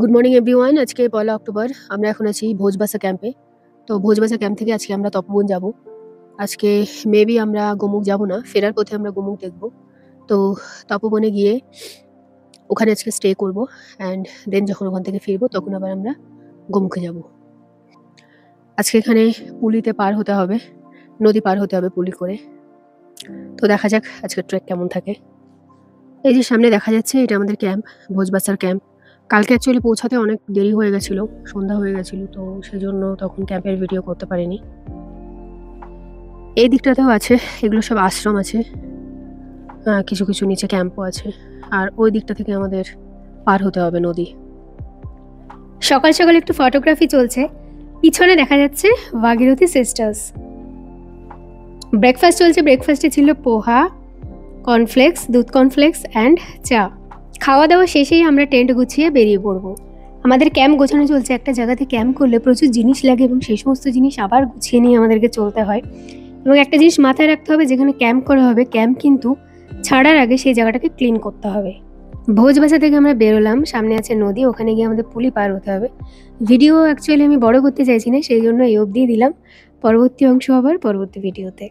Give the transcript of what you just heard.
Good morning everyone. আজকে ১লা October. আমরা এখন আছি ভোজবাসা ক্যাম্পে। তো ভোজবাসা ক্যাম্প থেকে আজকে আমরা তপোবন যাব। আজকে মেবি আমরা গোমুখ যাব না, ফেরার পথে আমরা গোমুখ দেখব। তো তপোবনে গিয়ে ওখানে আজকে স্টে করব অ্যান্ড দেন যখন ওখান থেকে ফিরবো তখন আবার আমরা গোমুখে যাব। আজকে এখানে পুলিতে পার হতে হবে, নদী পার হতে হবে পুলি করে। তো দেখা যাক আজকের ট্রেক কেমন থাকে। এই যে সামনে দেখা যাচ্ছে এটা আমাদের ক্যাম্প, ভোজবাসার ক্যাম্প। কালকে অ্যাকচুয়ালি পৌঁছাতে অনেক দেরি হয়ে গেছিলো, সন্ধ্যা হয়ে গেছিলো, তো সেজন্য তখন ক্যাম্পের ভিডিও করতে পারিনি। এই দিকটাতেও আছে, এগুলো সব আশ্রম আছে, কিছু কিছু নিচে ক্যাম্পও আছে। আর ওই দিকটা থেকে আমাদের পার হতে হবে নদী। সকাল সকাল একটু ফটোগ্রাফি চলছে, পিছনে দেখা যাচ্ছে ভাগীরথী সিস্টার্স। ব্রেকফাস্ট চলছে, ব্রেকফাস্টে ছিল পোহা, কর্নফ্লেক্স, দুধ কর্নফ্লেক্স অ্যান্ড চা। খাওয়া দাওয়া শেষেই আমরা টেন্ট গুছিয়ে বেরিয়ে পড়বো। আমাদের ক্যাম্প গোছানো চলছে। একটা জায়গাতে ক্যাম্প করলে প্রচুর জিনিস লাগে এবং সেই সমস্ত জিনিস আবার গুছিয়ে নিয়ে আমাদেরকে চলতে হয়। এবং একটা জিনিস মাথায় রাখতে হবে, যেখানে ক্যাম্প করা হবে, ক্যাম্প কিন্তু ছাড়ার আগে সেই জায়গাটাকে ক্লিন করতে হবে। ভোজবাসা থেকে আমরা বেরোলাম, সামনে আছে নদী, ওখানে গিয়ে আমাদের পুলি পার হতে হবে। ভিডিও অ্যাকচুয়ালি আমি বড় করতে চাইছি না, সেই জন্য এই অবধিই দিলাম। পরবর্তী অংশ আবার পরবর্তী ভিডিওতে।